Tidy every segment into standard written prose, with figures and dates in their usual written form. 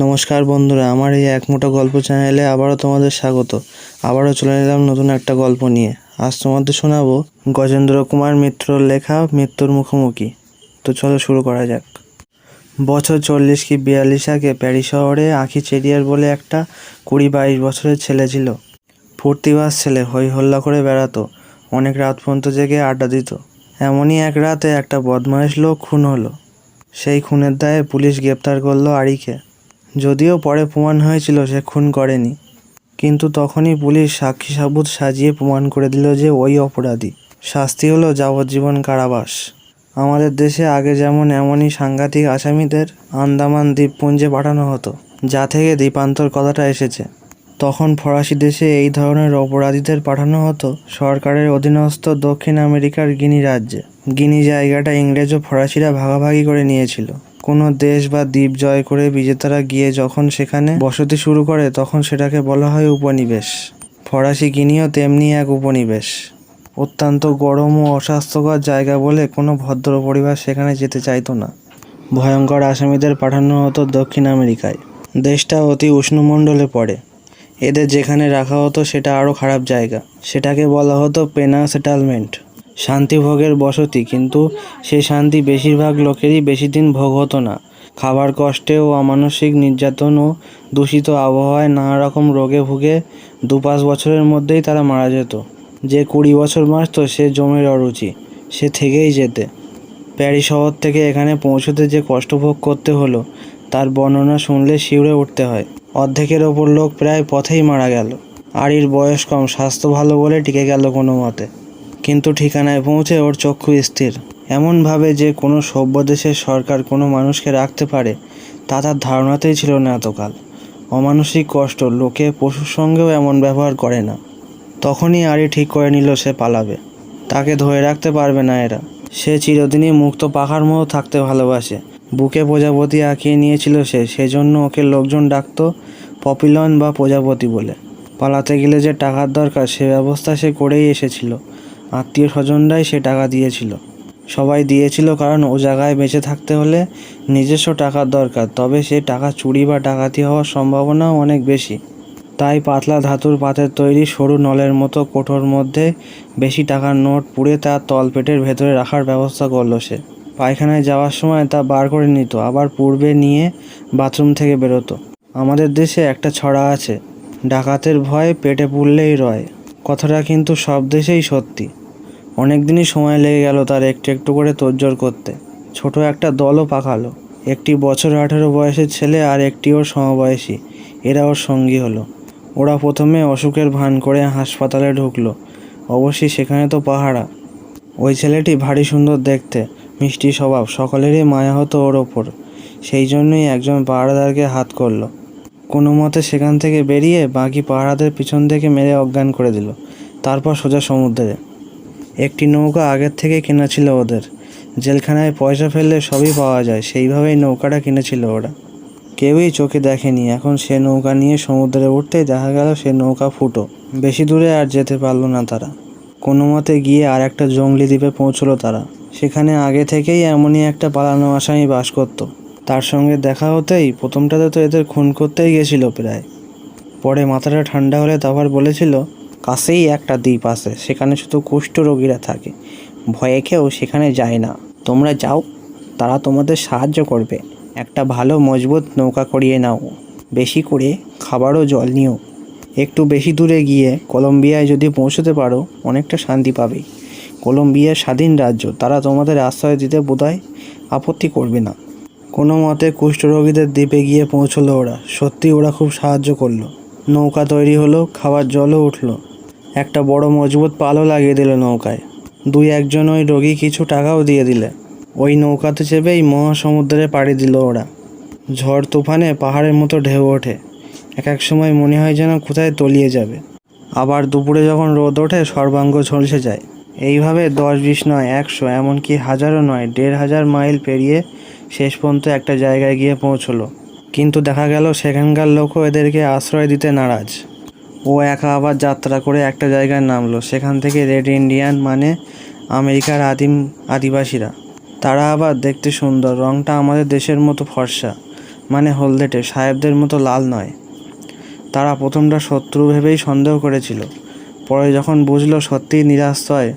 নমস্কার বন্ধুরা, আমার এই এক মোটা গল্প চ্যানেলে আবারও তোমাদের স্বাগত। আবারও চলে এলাম নতুন একটা গল্প নিয়ে। আজ তোমাদের শোনাবো গজেন্দ্র কুমার মিত্রর লেখা মৃত্যুর মুখোমুখি। তো চলো শুরু করা যাক। বছর 40 কি 42 আগে প্যারিস শহরে আঁখি চেরিয়ার বলে একটা 20-22 বছরের ছেলে ছিল। ফুর্তিবাজ ছেলে, হই হল্লা করে বেড়াতো, অনেক রাত পর্যন্ত জেগে আড্ডা দিত। এমনই এক রাতে একটা বদমাইশ লোক খুন হলো। সেই খুনের দায়ে পুলিশ গ্রেপ্তার করলো আরিকে। যদিও পরে প্রমাণ হয়েছিল সে খুন করেনি, কিন্তু তখনই পুলিশ সাক্ষী সাবুত সাজিয়ে প্রমাণ করে দিল যে ওই অপরাধী। শাস্তি হলো যাবজ্জীবন কারাবাস। আমাদের দেশে আগে যেমন এমনই সাংঘাতিক আসামিদের আন্দামান দ্বীপপুঞ্জে পাঠানো হতো, যা থেকে দ্বীপান্তর কথাটা এসেছে। তখন ফরাসি দেশে এই ধরনের অপরাধীদের পাঠানো হতো সরকারের অধীনস্থ দক্ষিণ আমেরিকার গিনি রাজ্যে। গিনি জায়গাটা ইংরেজ ও ফরাসিরা ভাগাভাগি করে নিয়েছিল। কোনো দেশ বা দ্বীপ জয় করে বিজেতারা গিয়ে যখন সেখানে বসতি শুরু করে তখন সেটাকে বলা হয় উপনিবেশ। ফরাসি গিনিও তেমনি এক উপনিবেশ। অত্যন্ত গরম ও অস্বাস্থ্যকর জায়গা বলে কোনো ভদ্র পরিবার সেখানে যেতে চাইতো না। ভয়ঙ্কর আসামিদের পাঠানো হতো দক্ষিণ আমেরিকায়। দেশটা অতি উষ্ণমণ্ডলে পড়ে। এদের যেখানে রাখা হতো সেটা আরও খারাপ জায়গা। সেটাকে বলা হতো পেনা সেটেলমেন্ট, শান্তিভোগের বসতি। কিন্তু সেই শান্তি বেশিরভাগ লোকেরই বেশি দিন ভোগ হতো না। খাবার কষ্টে ও অমানসিক নির্যাতন ও দূষিত আবহাওয়ায় নানা রকম রোগে ভুগে 2-5 বছরের মধ্যেই তারা মারা যেত। যে 20 বছর বাঁচত সে জমের অরুচি, সে থেকেই যেতে। প্যারিস শহর থেকে এখানে পৌঁছতে যে কষ্ট ভোগ করতে হলো তার বর্ণনা শুনলে শিউরে উঠতে হয়। অর্ধেকের ওপর লোক প্রায় পথেই মারা গেল। আরির বয়স কম, স্বাস্থ্য ভালো বলে টিকে গেল কোনো মতে। কিন্তু ঠিকানায় পৌঁছে ওর চক্ষু স্থির, এমনভাবে যে কোনো সভ্য দেশের সরকার কোনো মানুষকে রাখতে পারে তা তার ধারণাতেই ছিল না এতকাল। অমানসিক কষ্ট, লোকে পশুর সঙ্গেও এমন ব্যবহার করে না। তখনই আরি ঠিক করে নিল সে পালাবে। তাকে ধরে রাখতে পারবে না এরা। সে চিরদিনই মুক্ত পাখার মতো থাকতে ভালোবাসে। বুকে প্রজাপতি আঁকিয়ে নিয়েছিল সে, সেজন্য ওকে লোকজন ডাকতো পপিলন বা প্রজাপতি বলে। পালাতে গেলে যে টাকার দরকার সে ব্যবস্থা সে করেই এসেছিল। আত্মীয় স্বজনরাই সে টাকা দিয়েছিল। সবাই দিয়েছিল কারণ ও জায়গায় বেঁচে থাকতে হলে নিজস্ব টাকার দরকার, তবে সে টাকা চুরি বা ডাকাতি হওয়ার সম্ভাবনাও অনেক বেশি। তাই পাতলা ধাতুর পাতের তৈরি সরু নলের মতো কোঠোর মধ্যে বেশি টাকার নোট পুড়ে তার তলপেটের ভেতরে রাখার ব্যবস্থা করলো সে। পায়খানায় যাওয়ার সময় তা বার করে নিত, আবার পূর্বে নিয়ে বাথরুম থেকে বেরোতো। আমাদের দেশে একটা ছড়া আছে, ডাকাতের ভয় পেটে পুরলেই রয়। কথাটা কিন্তু সব দেশেই সত্যি। অনেক দিনই সময় লেগে গেল তার একটু একটু করে তোড়জোড় করতে। ছোট একটা দলও পাকালো। একটি বছর 18 বয়সের ছেলে আর একটি ওর সমবয়সী, এরা ওর সঙ্গী হলো। ওরা প্রথমে অসুখের ভান করে হাসপাতালে ঢুকলো। অবশ্যই সেখানে তো পাহারা। ওই ছেলেটি ভারী সুন্দর দেখতে, মিষ্টি স্বভাব, সকলেরই মায়া হতো ওর ওপর। সেই জন্যই একজন পাহারাদারকে হাত করলো। কোনো মতে সেখান থেকে বেরিয়ে বাকি পাহারাদের পিছন থেকে মেরে অজ্ঞান করে দিল। তারপর সোজা সমুদ্রে। একটি নৌকা আগের থেকে কেনা ছিল ওদের। জেলখানায় পয়সা ফেললে সবই পাওয়া যায়, সেইভাবেই নৌকাটা কিনেছিল ওরা। কেউই চোখে দেখেনি। এখন সে নৌকা নিয়ে সমুদ্রে উঠতেই দেখা গেল সে নৌকা ফুটো। বেশি দূরে আর যেতে পারল না তারা। কোনো মতে গিয়ে আর একটা জঙ্গলি দ্বীপে পৌঁছলো তারা। সেখানে আগে থেকেই এমনই একটা পালানো আসামি বাস করত। তার সঙ্গে দেখা হতেই প্রথমটাতে তো এদের খুন করতেই গেছিল প্রায়। পরে মাথাটা ঠান্ডা হলে তারপর বলেছিল, কাছেই একটা দ্বীপ আছে, সেখানে শুধু কুষ্ঠ রোগীরা থাকে, ভয়ে কেউ সেখানে যায় না। তোমরা যাও, তারা তোমাদের সাহায্য করবে। একটা ভালো মজবুত নৌকা করিয়ে নাও, বেশি করে খাবার ও জল নিও। একটু বেশি দূরে গিয়ে কলম্বিয়ায় যদি পৌঁছতে পারো অনেকটা শান্তি পাবে। কলম্বিয়া স্বাধীন রাজ্য, তারা তোমাদের আশ্রয় দিতে বোধহয় আপত্তি করবে না। কোনো মতে কুষ্ঠরোগীদের দ্বীপে গিয়ে পৌঁছলো ওরা। সত্যি ওরা খুব সাহায্য করলো। নৌকা তৈরি হলো, খাবার জলও উঠলো। একটা বড় মজবুত পালও লাগিয়ে দিল নৌকায়। 2-1 জন ওই রোগী কিছু টাকাও দিয়ে দিলে। ওই নৌকাতে চেপেই মহাসমুদ্রে পাড়ি দিল ওরা। ঝড় তুফানে পাহাড়ের মতো ঢেউ ওঠে। এক সময় মনে হয় যেন কোথায় তলিয়ে যাবে। আবার দুপুরে যখন রোদ ওঠে সর্বাঙ্গ ঝলসে যায়। এইভাবে 10-20 নয়, 100, এমনকি হাজারও নয়, 1500 মাইল পেরিয়ে শেষ পর্যন্ত একটা জায়গায় গিয়ে পৌঁছলো। কিন্তু দেখা গেল সেখানকার লোকও এদেরকে আশ্রয় দিতে নারাজ। ও একা আবার যাত্রা করে একটা জায়গায় নামলো। সেখান থেকে রেড ইন্ডিয়ান, মানে আমেরিকার আদিবাসীরা। তারা আবার দেখতে সুন্দর, রংটা আমাদের দেশের মতো ফর্সা, মানে হলদেটে, সাহেবদের মতো লাল নয়। তারা প্রথমটা শত্রু ভেবেই সন্দেহ করেছিল, পরে যখন বুঝলো সত্যিই নিরাশ্রয়,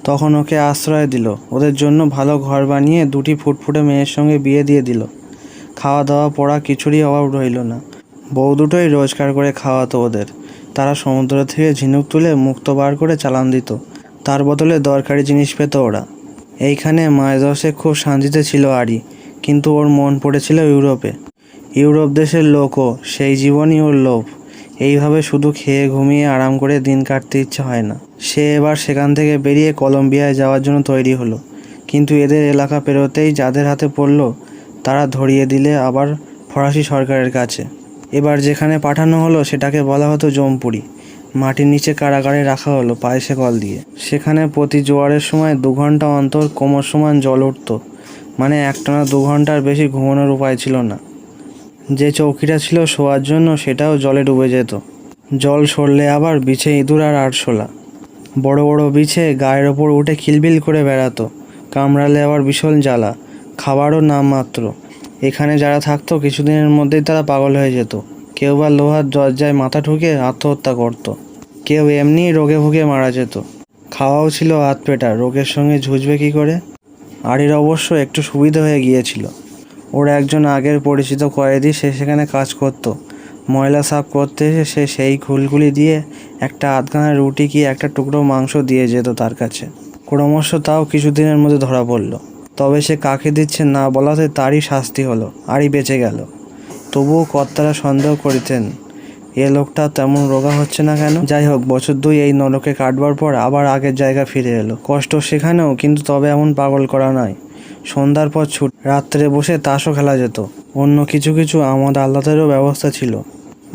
তখন ওকে আশ্রয় দিল। ওদের জন্য ভালো ঘর বানিয়ে 2টি ফুটফুটে মেয়ের সঙ্গে বিয়ে দিয়ে দিল। খাওয়া দাওয়া পড়া কিছুরই অভাব রইল না। বউ দুটোই রোজগার করে খাওয়াতো ওদের। তারা সমুদ্র থেকে ঝিনুক তুলে মুক্তো বার করে চালান দিত, তার বদলে দরকারি জিনিস পেত ওরা। এইখানে মাস 10 খুব শান্তিতে ছিল আরি, কিন্তু ওর মন পড়েছিল ইউরোপে। ইউরোপ দেশের লোকও, সেই জীবনই ওর লোভ। এইভাবে শুধু খেয়ে ঘুমিয়ে আরাম করে দিন কাটতে ইচ্ছে হয় না। সে এবার সেখান থেকে বেরিয়ে কলম্বিয়ায় যাওয়ার জন্য তৈরি হলো, কিন্তু এদের এলাকা পেরোতেই যাদের হাতে পড়ল তারা ধরিয়ে দিলে আবার ফরাসি সরকারের কাছে। এবার যেখানে পাঠানো হলো সেটাকে বলা হতো জমপুরি। মাটির নিচে কারাগারে রাখা হলো পায়েসে কল দিয়ে। সেখানে প্রতি জোয়ারের সময় 2 ঘন্টা অন্তর কোমর সমান জল উঠত। মানে একটানা 2 ঘন্টার বেশি ঘুমানোর উপায় ছিল না। যে চৌকিটা ছিল শোয়ার জন্য সেটাও জলে ডুবে যেত। জল সরলে আবার বিছে ইঁদুর আর আরশোলা। বড় বড় বিছে গায়ের ওপর উঠে খিলবিল করে বেড়াতো, কামড়ালে আবার ভীষণ জ্বালা, খাবারও নামমাত্র। এখানে যারা থাকতো কিছুদিনের মধ্যেই তারা পাগল হয়ে যেত। কেউ বা লোহার দরজায় মাথা ঠুকে আত্মহত্যা করত, কেউ এমনি রোগে ভুগে মারা যেত। খাওয়াও ছিল হাত পেটা, রোগের সঙ্গে ঝুঁজবে কী করে? আরির অবশ্য একটু সুবিধা হয়ে গিয়েছিল। ওর একজন আগের পরিচিত কয়েদি, সে সেখানে কাজ করত। ময়লা সাফ করতে এসে সে সেই খুলগুলি দিয়ে একটা আধখানা রুটি কি একটা টুকরো মাংস দিয়ে যেত তার কাছে। ক্রমশ তাও কিছুদিনের মধ্যে ধরা পড়ল। তবে সে কাকে দিচ্ছে না বলাতে তারই শাস্তি হলো, আরই বেঁচে গেল। তবুও কর্তারা সন্দেহ করিতেন, এ লোকটা তেমন রোগা হচ্ছে না কেন? যাই হোক, বছর 2 এই নরকে কাটবার পর আবার আগের জায়গা ফিরে এলো। কষ্ট সেখানেও, কিন্তু তবে এমন পাগল করা নয়। সন্ধ্যার পর ছুট, রাত্রে বসে তাসও খেলা যেত। অন্য কিছু কিছু আমোদ আহ্লাদেরও ব্যবস্থা ছিল।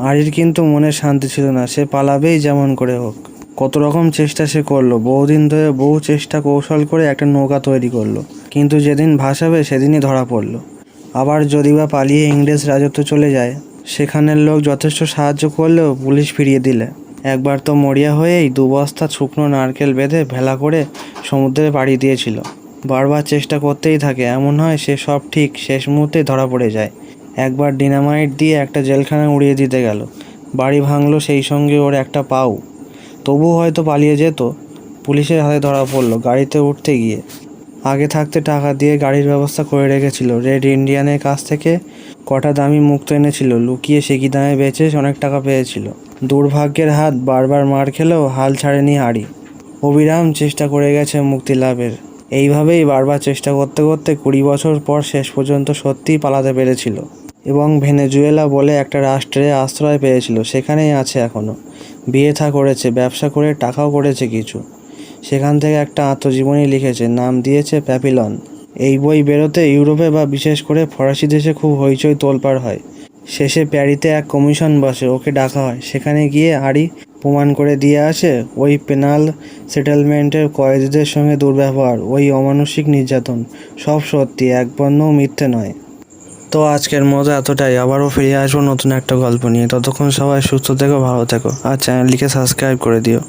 আরির কিন্তু মনে শান্তি ছিল না। সে পালাবেই যেমন করে হোক। কত রকম চেষ্টা সে করলো, বহুদিন ধরে বহু চেষ্টা কৌশল করে একটা নৌকা তৈরি করলো, কিন্তু যেদিন ভাসাবে সেদিনই ধরা পড়লো। আবার যদি বা পালিয়ে ইংরেজ রাজত্ব চলে যায়, সেখানের লোক যথেষ্ট সাহায্য করলেও পুলিশ ফিরিয়ে দিলে। একবার তো মরিয়া হয়েই 2 বস্তা শুকনো নারকেল বেঁধে ভেলা করে সমুদ্রে পাড়ি দিয়েছিল। বারবার চেষ্টা করতেই থাকে, এমন হয় সে সব ঠিক, শেষ মুহূর্তেই ধরা পড়ে যায়। একবার ডিনামাইট দিয়ে একটা জেলখানা উড়িয়ে দিতে গেল, বাড়ি ভাঙলো, সেই সঙ্গে ওর একটা পাও। তবু হয়তো পালিয়ে যেত। পুলিশের হাতে ধরা পড়লো গাড়িতে উঠতে গিয়ে। আগে থাকতে টাকা দিয়ে গাড়ির ব্যবস্থা করে রেখেছিল। রেড ইন্ডিয়ানের কাছ থেকে কটা দামি মুক্তো এনেছিল, লুকিয়ে সে কি দামে বেচে অনেক টাকা পেয়েছিল। দুর্ভাগ্যের হাত বারবার মার খেলেও হাল ছাড়েনি আরি। অবিরাম চেষ্টা করে গেছে মুক্তি লাভের। এইভাবেই বারবার চেষ্টা করতে করতে 20 বছর পর শেষ পর্যন্ত সত্যিই পালাতে পেরেছিল, এবং ভেনেজুয়েলা বলে একটা রাষ্ট্রে আশ্রয় পেয়েছিল। সেখানেই আছে এখনও। বিয়ে থা করেছে, ব্যবসা করে টাকাও করেছে কিছু। সেখান থেকে একটা আত্মজীবনী লিখেছে, নাম দিয়েছে প্যাপিলন। এই বই বেরোতে ইউরোপে বা বিশেষ করে ফরাসি দেশে খুব হইচই তোলপাড় হয়। শেষে প্যারিতে এক কমিশন বসে, ওকে ডাকা হয়। সেখানে গিয়ে আরি প্রমাণ করে দিয়ে আসে ওই পেনাল সেটেলমেন্টের কয়েদিদের সঙ্গে দুর্ব্যবহার, ওই অমানসিক নির্যাতন সব সত্যি, এক বর্ণও মিথ্যে নয়। তো আজকের মতো এতটাই। আবারও ফিরে আসবো নতুন একটা গল্প নিয়ে। ততক্ষণ সবাই সুস্থ থেকো, ভালো থেকো, আর চ্যানেলটিকে সাবস্ক্রাইব করে দিও।